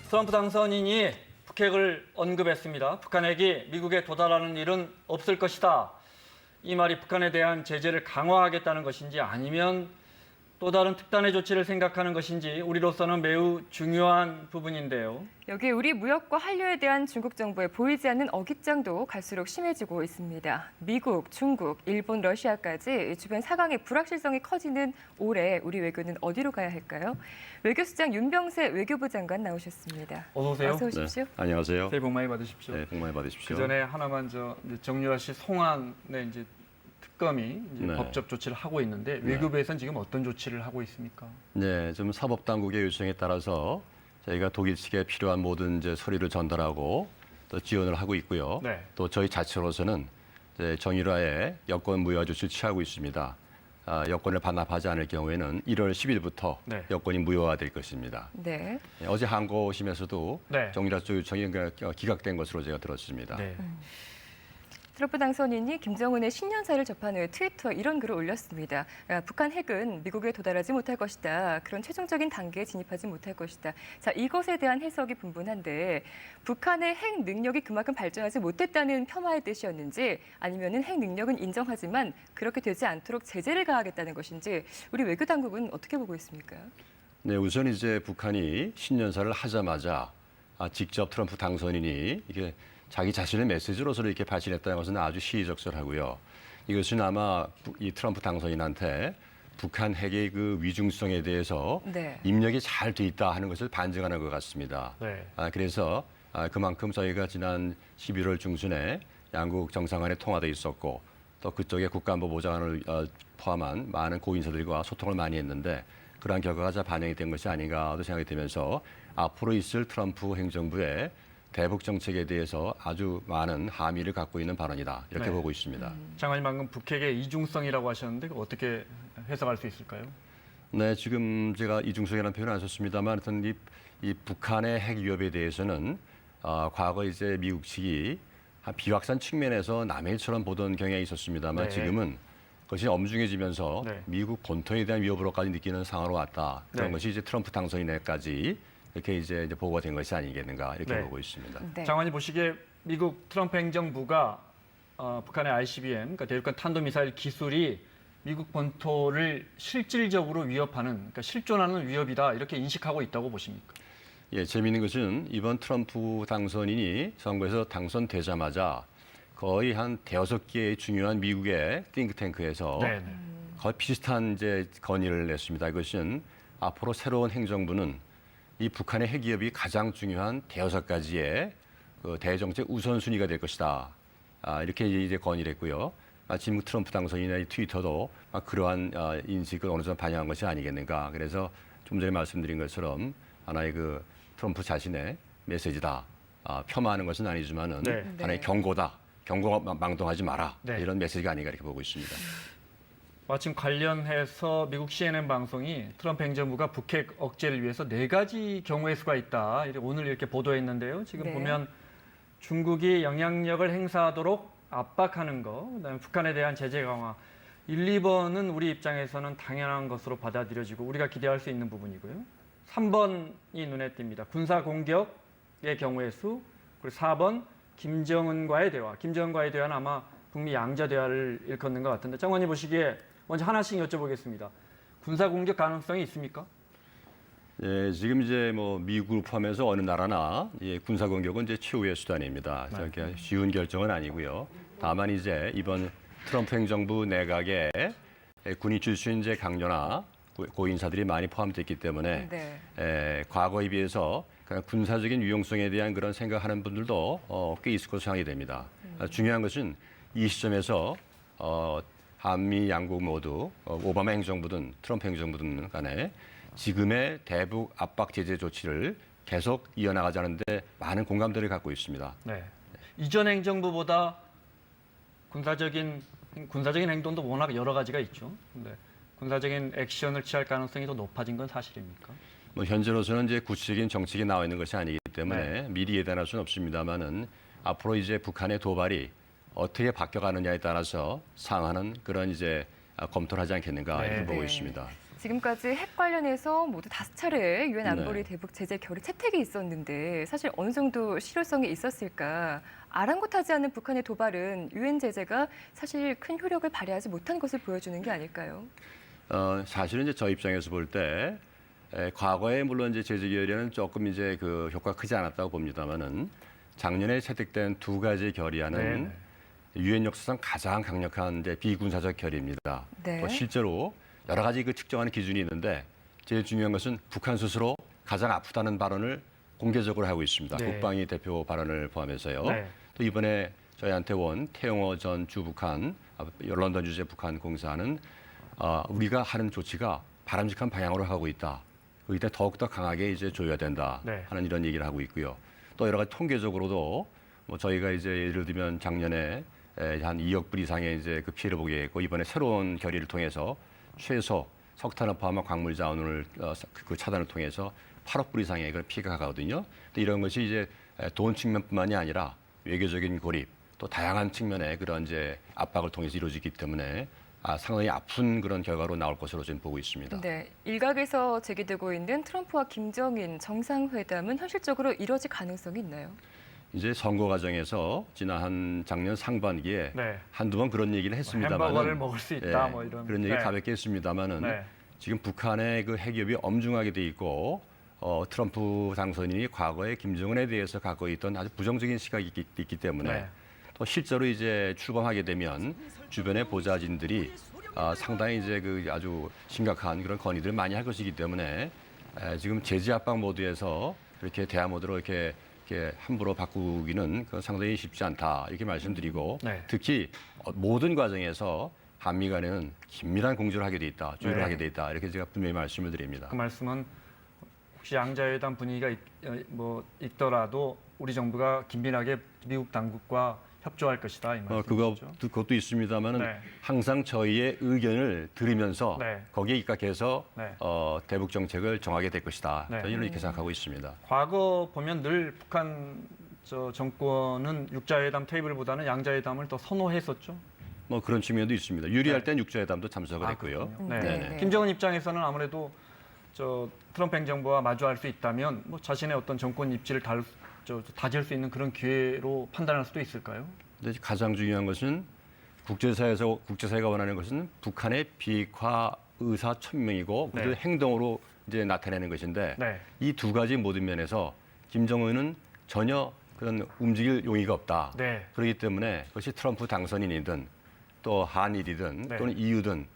트럼프 당선인이 북핵을 언급했습니다. 북한 핵이 미국에 도달하는 일은 없을 것이다. 이 말이 북한에 대한 제재를 강화하겠다는 것인지 아니면 또 다른 특단의 조치를 생각하는 것인지 우리로서는 매우 중요한 부분인데요. 여기 우리 무역과 한류에 대한 중국 정부의 보이지 않는 어깃장도 갈수록 심해지고 있습니다. 미국, 중국, 일본, 러시아까지 주변 사강의 불확실성이 커지는 올해 우리 외교는 어디로 가야 할까요? 외교수장 윤병세 외교부 장관 나오셨습니다. 어서 오세요. 어서 오십시오. 네, 안녕하세요. 새해 복 많이 받으십시오. 네, 복 많이 받으십시오. 그 전에 하나만 이제 정유라 씨 송환의 이제 특검이 이제 네. 법적 조치를 하고 있는데 네. 외교부에서는 지금 어떤 조치를 하고 있습니까? 네, 좀 사법당국의 요청에 따라서 저희가 독일 측에 필요한 모든 이제 서류를 전달하고 또 지원을 하고 있고요. 네. 또 저희 자체로서는 이제 정유라의 여권 무효화 조치를 취하고 있습니다. 여권을 반납하지 않을 경우에는 1월 10일부터 네. 여권이 무효화될 것입니다. 네. 네, 어제 항고심에서도 네. 정유라 쪽 요청이 기각된 것으로 제가 들었습니다. 네. 트럼프 당선인이 김정은의 신년사를 접한 후에 트위터에 이런 글을 올렸습니다. 북한 핵은 미국에 도달하지 못할 것이다. 그런 최종적인 단계에 진입하지 못할 것이다. 자, 이것에 대한 해석이 분분한데 북한의 핵 능력이 그만큼 발전하지 못했다는 폄하의 뜻이었는지 아니면은 핵 능력은 인정하지만 그렇게 되지 않도록 제재를 가하겠다는 것인지 우리 외교 당국은 어떻게 보고 있습니까? 네, 우선 이제 북한이 신년사를 하자마자 직접 트럼프 당선인이 이게 자기 자신의 메시지로서 이렇게 발신했다는 것은 아주 시의적절하고요. 이것은 아마 이 트럼프 당선인한테 북한 핵의 그 위중성에 대해서 네. 입력이 잘 돼 있다 하는 것을 반증하는 것 같습니다. 네. 그래서 그만큼 저희가 지난 11월 중순에 양국 정상간에 통화도 있었고 또 그쪽에 국가안보보좌관을 포함한 많은 고인사들과 소통을 많이 했는데 그러한 결과가 잘 반영이 된 것이 아닌가도 생각이 들면서 앞으로 있을 트럼프 행정부의 대북 정책에 대해서 아주 많은 함의를 갖고 있는 발언이다. 이렇게 네. 보고 있습니다. 장관님 방금 북핵의 이중성이라고 하셨는데 어떻게 해석할 수 있을까요? 네, 지금 제가 이중성이라는 표현을 안 썼습니다만 하여튼 이 북한의 핵 위협에 대해서는 과거 이제 미국 측이 한 비확산 측면에서 남의 일처럼 보던 경향이 있었습니다만 네. 지금은 그것이 엄중해지면서 네. 미국 본토에 대한 위협으로까지 느끼는 상황으로 왔다. 그런 네. 것이 이제 트럼프 당선인에까지 이렇게 이제 보고가 된 것이 아니겠는가 이렇게 네. 보고 있습니다. 네. 장관이 보시기에 미국 트럼프 행정부가 북한의 ICBM, 그러니까 대륙간 탄도미사일 기술이 미국 본토를 실질적으로 위협하는, 그러니까 실존하는 위협이다 이렇게 인식하고 있다고 보십니까? 예, 재미있는 것은 이번 트럼프 당선인이 선거에서 당선되자마자 거의 한 대여섯 개의 중요한 미국의 띵크탱크에서 네. 거의 비슷한 이제 건의를 냈습니다. 이것은 앞으로 새로운 행정부는 이 북한의 핵 위협이 가장 중요한 대여섯 가지의 그 대정책 우선순위가 될 것이다. 이렇게 이제 건의를 했고요. 마침 트럼프 당선인의 트위터도 그러한 인식을 어느 정도 반영한 것이 아니겠는가. 그래서 좀 전에 말씀드린 것처럼 하나의 그 트럼프 자신의 메시지다. 폄하하는 것은 아니지만은 네. 하나의 경고다. 경고가 망동하지 마라. 네. 이런 메시지가 아닌가 이렇게 보고 있습니다. 마침 관련해서 미국 CNN 방송이 트럼프 행정부가 북핵 억제를 위해서 4가지 경우의 수가 있다. 오늘 이렇게 보도했는데요. 지금 네. 보면 중국이 영향력을 행사하도록 압박하는 거, 그다음에 북한에 대한 제재 강화. 1, 2번은 우리 입장에서는 당연한 것으로 받아들여지고 우리가 기대할 수 있는 부분이고요. 3번이 눈에 띕니다. 군사 공격의 경우의 수. 그리고 4번 김정은과의 대화. 김정은과의 대화는 아마 북미 양자 대화를 일컫는 것 같은데 장관님 보시기에 먼저 하나씩 여쭤보겠습니다. 군사 공격 가능성이 있습니까? 예, 지금 이제 뭐 미국을 포함해서 어느 나라나 군사 공격은 이제 최후의 수단입니다. 네. 저렇게 쉬운 결정은 아니고요. 다만 이제 이번 트럼프 행정부 내각에 군인 출신 이제 강요나 고인사들이 많이 포함됐기 때문에 네. 과거에 비해서 그냥 군사적인 유용성에 대한 그런 생각하는 분들도 꽤 있을 것으로 생각이 됩니다. 중요한 것은 이 시점에서 한미 양국 모두 오바마 행정부든 트럼프 행정부든 간에 지금의 대북 압박 제재 조치를 계속 이어나가자는데 많은 공감대를 갖고 있습니다. 네. 이전 행정부보다 군사적인 행동도 워낙 여러 가지가 있죠. 근데 군사적인 액션을 취할 가능성이 더 높아진 건 사실입니까? 뭐 현재로서는 이제 구체적인 정책이 나와 있는 것이 아니기 때문에 네. 미리 예단할 수는 없습니다만은 앞으로 이제 북한의 도발이 어떻게 바뀌어가느냐에 따라서 상하는 그런 이제 검토를 하지 않겠는가 이렇게 네. 보고 네. 있습니다. 지금까지 핵 관련해서 모두 5차례 유엔 안보리 네. 대북 제재 결의 채택이 있었는데 사실 어느 정도 실효성이 있었을까? 아랑곳하지 않은 북한의 도발은 유엔 제재가 사실 큰 효력을 발휘하지 못한 것을 보여주는 게 아닐까요? 사실은 이제 저 입장에서 볼 때 과거에 물론 이제 제재 결의는 조금 이제 그 효과가 크지 않았다고 봅니다만은 작년에 채택된 2가지 결의안은 유엔 역사상 가장 강력한 이제 비군사적 결의입니다. 네. 또 실제로 여러 가지 그 측정하는 기준이 있는데 제일 중요한 것은 북한 스스로 가장 아프다는 발언을 공개적으로 하고 있습니다. 네. 국방위 대표 발언을 포함해서요. 네. 또 이번에 저희한테 온 태영호 전 주북한 런던 주재 북한 공사는 우리가 하는 조치가 바람직한 방향으로 하고 있다. 이때 더욱더 강하게 이제 조여야 된다 하는 이런 얘기를 하고 있고요. 또 여러 가지 통계적으로도 뭐 저희가 이제 예를 들면 작년에 한 2억 불 이상의 이제 그 피해를 보게 했고 이번에 새로운 결의를 통해서 최소 석탄을 포함한 광물 자원을 그 차단을 통해서 8억 불 이상의 그런 피해가 가거든요. 또 이런 것이 이제 돈 측면뿐만이 아니라 외교적인 고립 또 다양한 측면의 그런 이제 압박을 통해서 이루어지기 때문에 상당히 아픈 그런 결과로 나올 것으로 저는 보고 있습니다. 네, 일각에서 제기되고 있는 트럼프와 김정인 정상회담은 현실적으로 이뤄질 가능성이 있나요? 이제 선거 과정에서 지난 작년 상반기에 네. 한두 번 그런 얘기를 했습니다만 햄버거를 먹을 수 있다 뭐 이런 그런 얘기 네. 가볍게 했습니다만은 네. 지금 북한의 그 핵협이 엄중하게 돼 있고 트럼프 당선인이 과거에 김정은에 대해서 갖고 있던 아주 부정적인 시각이 있기 때문에 네. 또 실제로 이제 출범하게 되면 주변의 보좌진들이 상당히 이제 그 아주 심각한 그런 건의들을 많이 할 것이기 때문에 지금 제재 압박 모드에서 그렇게 대화 모드로 이렇게 함부로 바꾸기는 그건 상당히 쉽지 않다 이렇게 말씀드리고 네. 특히 모든 과정에서 한미 간에는 긴밀한 공조를 하게 돼 있다, 조율을 네. 하게 돼 있다 이렇게 제가 분명히 말씀을 드립니다. 그 말씀은 혹시 양자회담 분위기가 있더라도 우리 정부가 긴밀하게 미국 당국과 협조할 것이다 이 말씀이시죠? 그것도 있습니다만은 네. 항상 저희의 의견을 들으면서 네. 거기에 입각해서 네. 대북 정책을 정하게 될 것이다. 네. 저희는 이렇게 생각하고 있습니다. 과거 보면 늘 북한 정권은 육자회담 테이블보다는 양자회담을 더 선호했었죠. 뭐 그런 측면도 있습니다. 유리할 네. 땐 육자회담도 참석을 했고요. 그렇군요. 네. 네네. 김정은 입장에서는 아무래도 트럼프 행정부와 마주할 수 있다면 뭐 자신의 어떤 정권 입지를 다질 수 있는 그런 기회로 판단할 수도 있을까요? 근데 가장 중요한 것은 국제사회가 원하는 것은 북한의 비핵화 의사 천명이고 네. 그를 행동으로 이제 나타내는 것인데 네. 이 2가지 모든 면에서 김정은은 전혀 그런 움직일 용의가 없다. 네. 그렇기 때문에 그것이 트럼프 당선인이든 또 한일이든 네. 또는 EU든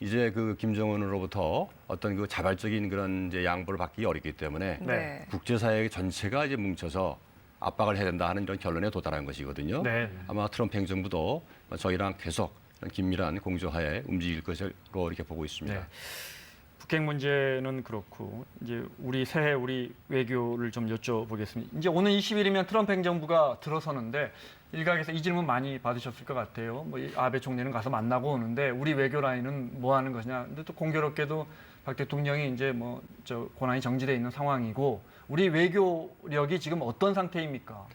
이제 그 김정은으로부터 어떤 그 자발적인 그런 이제 양보를 받기 어렵기 때문에 네. 국제사회 전체가 이제 뭉쳐서 압박을 해야 된다 하는 이런 결론에 도달한 것이거든요. 네. 아마 트럼프 행정부도 저희랑 계속 긴밀한 공조하에 움직일 것으로 이렇게 보고 있습니다. 네. 북핵 문제는 그렇고 이제 우리 외교를 좀 여쭤보겠습니다. 이제 오는 20일이면 트럼프 행정부가 들어서는데 일각에서 이 질문 많이 받으셨을 것 같아요. 뭐 아베 총리는 가서 만나고 오는데 우리 외교 라인은 뭐 하는 것이냐. 근데 또 공교롭게도 박 대통령이 이제 권한이 정지돼 있는 상황이고 우리 외교력이 지금 어떤 상태입니까?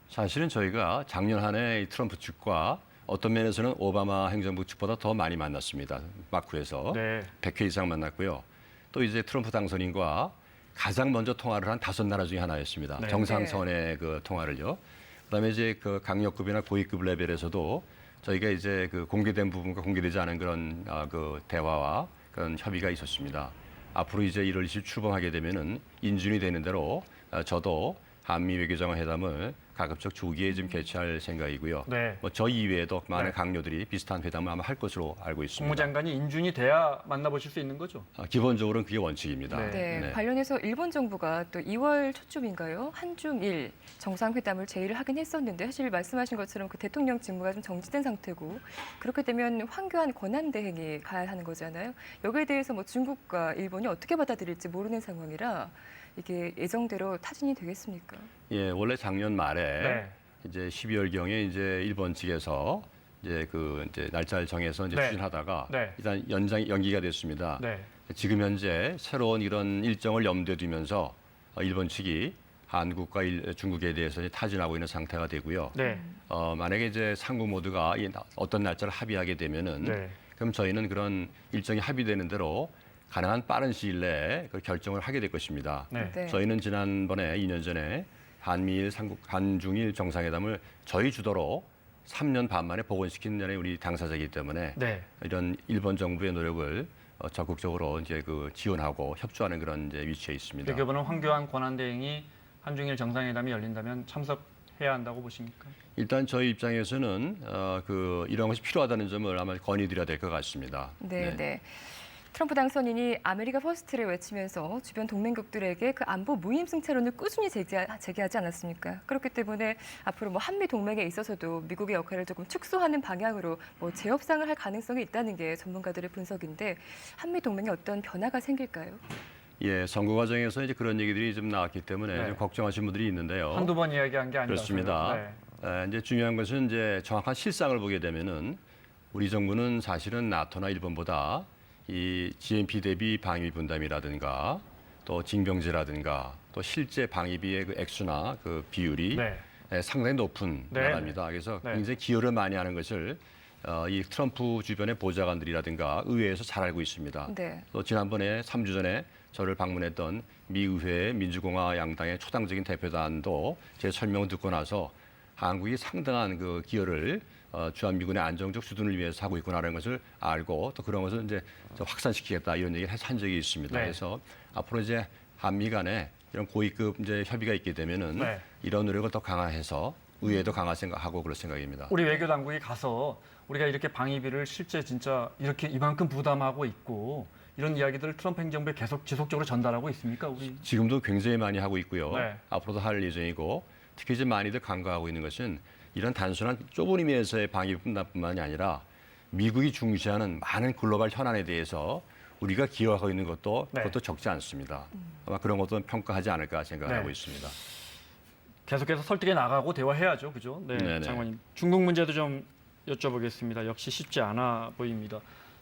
사실은 저희가 작년 한 해 트럼프 측과 어떤 면에서는 오바마 행정부 측보다 더 많이 만났습니다. 마쿠에서 네. 100회 이상 만났고요. 또 이제 트럼프 당선인과 가장 먼저 통화를 한 5나라 중에 하나였습니다. 네. 정상선의 그 통화를요. 그다음에 이제 그 강력급이나 고위급 레벨에서도 저희가 이제 그 공개된 부분과 공개되지 않은 그런 그 대화와 그런 협의가 있었습니다. 앞으로 이제 1월 20일 출범하게 되면은 인준이 되는 대로 저도 한미 외교장관회담을 가급적 조기에 좀 개최할 생각이고요. 네. 뭐 저 이외에도 많은 네. 강요들이 비슷한 회담을 아마 할 것으로 알고 있습니다. 국무장관이 인준이 돼야 만나보실 수 있는 거죠? 기본적으로는 그게 원칙입니다. 네. 네, 관련해서 일본 정부가 또 2월 초쯤인가요? 한중일 정상회담을 제의를 하긴 했었는데 사실 말씀하신 것처럼 그 대통령 직무가 좀 정지된 상태고 그렇게 되면 황교안 권한대행이 가야 하는 거잖아요. 여기에 대해서 뭐 중국과 일본이 어떻게 받아들일지 모르는 상황이라 이게 예정대로 타진이 되겠습니까? 예, 원래 작년 말에 네. 이제 12월경에 이제 일본 측에서 이제 날짜를 정해서 이제 네. 추진하다가 네. 일단 연기가 됐습니다. 네. 지금 현재 새로운 이런 일정을 염두에 두면서 일본 측이 한국과 중국에 대해서 이제 타진하고 있는 상태가 되고요. 네. 만약에 이제 상국 모두가 어떤 날짜를 합의하게 되면은 네. 그럼 저희는 그런 일정이 합의되는 대로 가능한 빠른 시일 내에 그 결정을 하게 될 것입니다. 네. 네. 저희는 지난번에 2년 전에 한중일 정상회담을 저희 주도로 3년 반 만에 복원시킨 년에 우리 당사자이기 때문에 네. 이런 일본 정부의 노력을 적극적으로 이제 그 지원하고 협조하는 그런 이제 위치에 있습니다. 외교부는 황교안 권한대행이 한중일 정상회담이 열린다면 참석해야 한다고 보십니까? 일단 저희 입장에서는 이런 것이 필요하다는 점을 아마 건의드려야 될 것 같습니다. 네, 네. 트럼프 당선인이 아메리카 퍼스트를 외치면서 주변 동맹국들에게 그 안보 무임승차론을 꾸준히 제기하지 않았습니까? 그렇기 때문에 앞으로 뭐 한미 동맹에 있어서도 미국의 역할을 조금 축소하는 방향으로 뭐 재협상을 할 가능성이 있다는 게 전문가들의 분석인데 한미 동맹에 어떤 변화가 생길까요? 예, 선거 과정에서 이제 그런 얘기들이 좀 나왔기 때문에 네. 좀 걱정하신 분들이 있는데요. 한두 번 이야기한 게 아니라서요. 그렇습니다. 네. 이제 중요한 것은 이제 정확한 실상을 보게 되면은 우리 정부는 사실은 나토나 일본보다 이 GNP 대비 방위 분담이라든가 또 징병제라든가 또 실제 방위비의 그 액수나 그 비율이 네. 상당히 높은 네. 나라입니다. 그래서 네. 굉장히 기여를 많이 하는 것을 이 트럼프 주변의 보좌관들이라든가 의회에서 잘 알고 있습니다. 네. 또 지난번에 3주 전에 저를 방문했던 미 의회의 민주공화 양당의 초당적인 대표단도 제 설명을 듣고 나서 한국이 상당한 그 기여를 주한미군의 안정적 주둔을 위해서 하고 있구나라는 것을 알고 또 그런 것을 이제 확산시키겠다 이런 얘기를 한 적이 있습니다. 네. 그래서 앞으로 이제 한미 간에 이런 고위급 이제 협의가 있게 되면은 네. 이런 노력을 더 강화해서 의회도 강화 생각하고 그럴 생각입니다. 우리 외교 당국이 가서 우리가 이렇게 방위비를 실제 진짜 이렇게 이만큼 부담하고 있고 이런 이야기들을 트럼프 행정부에 계속 지속적으로 전달하고 있습니까? 우리 지금도 굉장히 많이 하고 있고요. 네. 앞으로도 할 예정이고 특히 이제 많이들 간과하고 있는 것은 이런 단순한 좁은 의미에서의 방위비 분담뿐만이 아니라 미국이 중시하는 많은 글로벌 현안에 대해서 우리가 기여하고 있는 것도 네. 그것도 적지 않습니다. 아마 그런 것도 평가하지 않을까 생각하고 네. 있습니다. 계속해서 설득해 나가고 대화해야죠, 그죠? 네, 네네. 장관님. 중국 문제도 좀 여쭤보겠습니다. 역시 쉽지 않아 보입니다.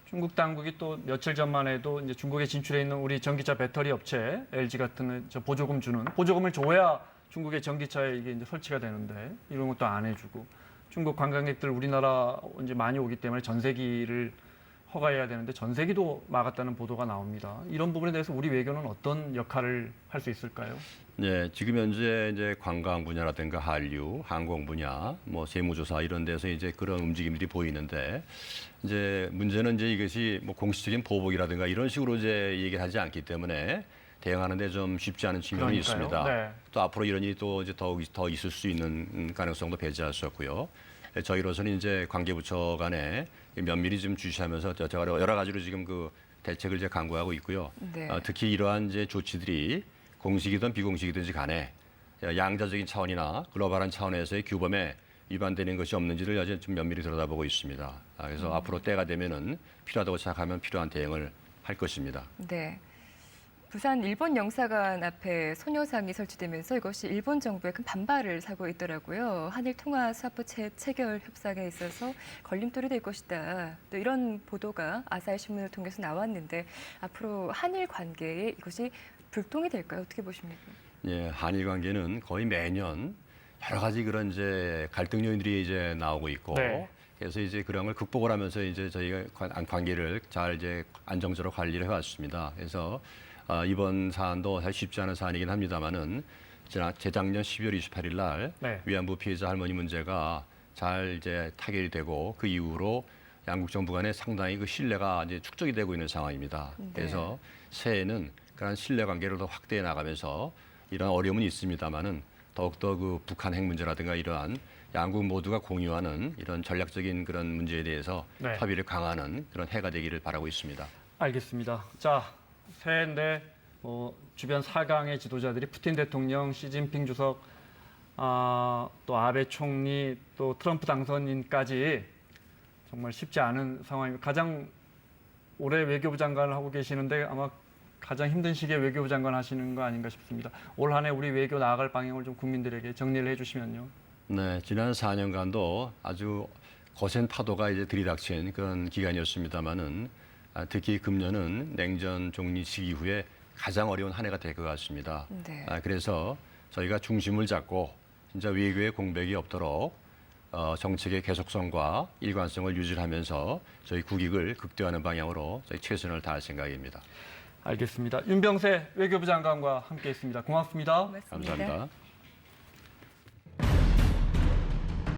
중국 당국이 또 며칠 전만 해도 이제 중국에 진출해 있는 우리 전기차 배터리 업체 LG 같은 저 보조금 주는 보조금을 줘야 중국의 전기차에 이게 이제 설치가 되는데 이런 것도 안 해주고 중국 관광객들 우리나라 이제 많이 오기 때문에 전세기를 허가해야 되는데 전세기도 막았다는 보도가 나옵니다. 이런 부분에 대해서 우리 외교는 어떤 역할을 할 수 있을까요? 네, 지금 현재 이제 관광 분야라든가 한류, 항공 분야, 뭐 세무조사 이런 데서 이제 그런 움직임들이 보이는데 이제 문제는 이제 이것이 뭐 공식적인 보복이라든가 이런 식으로 이제 얘기를 하지 않기 때문에 대응하는데 좀 쉽지 않은 측면이 그러니까요. 있습니다. 네. 또 앞으로 이런 일이 또 이제 더 있을 수 있는 가능성도 배제할 수 없고요. 저희로서는 이제 관계부처 간에 면밀히 좀 주시하면서 제가 여러 가지로 지금 그 대책을 이제 강구하고 있고요. 네. 특히 이러한 이제 조치들이 공식이든 비공식이든지 간에 양자적인 차원이나 글로벌한 차원에서의 규범에 위반되는 것이 없는지를 아주 좀 면밀히 들여다보고 있습니다. 그래서 앞으로 때가 되면은 필요하다고 생각하면 필요한 대응을 할 것입니다. 네. 부산 일본 영사관 앞에 소녀상이 설치되면서 이것이 일본 정부의 큰 반발을 사고 있더라고요. 한일 통화 수합부 체결 협상에 있어서 걸림돌이 될 것이다. 또 이런 보도가 아사히 신문을 통해서 나왔는데 앞으로 한일 관계에 이것이 불통이 될까요? 어떻게 보십니까? 예, 한일 관계는 거의 매년 여러 가지 그런 이제 갈등 요인들이 이제 나오고 있고 네. 그래서 이제 그런 걸 극복을 하면서 이제 저희가 관계를 잘 이제 안정적으로 관리를 해왔습니다. 그래서 이번 사안도 사실 쉽지 않은 사안이긴 합니다만은 재작년 12월 28일 날 네. 위안부 피해자 할머니 문제가 잘 이제 타결이 되고 그 이후로 양국 정부 간에 상당히 그 신뢰가 이제 축적이 되고 있는 상황입니다. 네. 그래서 새해에는 그런 신뢰 관계를 더 확대해 나가면서 이런 어려움은 있습니다만은 더욱더 그 북한 핵 문제라든가 이러한 양국 모두가 공유하는 이런 전략적인 그런 문제에 대해서 네. 협의를 강화하는 그런 해가 되기를 바라고 있습니다. 알겠습니다. 자, 새해인데 주변 4강의 지도자들이 푸틴 대통령, 시진핑 주석, 또 아베 총리, 또 트럼프 당선인까지 정말 쉽지 않은 상황입니다. 가장 올해 외교부 장관을 하고 계시는데 아마 가장 힘든 시기에 외교부 장관 하시는 거 아닌가 싶습니다. 올 한 해 우리 외교 나아갈 방향을 좀 국민들에게 정리를 해주시면요. 네, 지난 4년간도 아주 거센 파도가 이제 들이닥친 그런 기간이었습니다만은 특히 금년은 냉전 종리식 이후에 가장 어려운 한 해가 될 것 같습니다. 네. 그래서 저희가 중심을 잡고 진짜 외교의 공백이 없도록 정책의 계속성과 일관성을 유지하면서 저희 국익을 극대화하는 방향으로 저희 최선을 다할 생각입니다. 알겠습니다. 윤병세 외교부 장관과 함께했습니다. 고맙습니다. 고맙습니다. 감사합니다.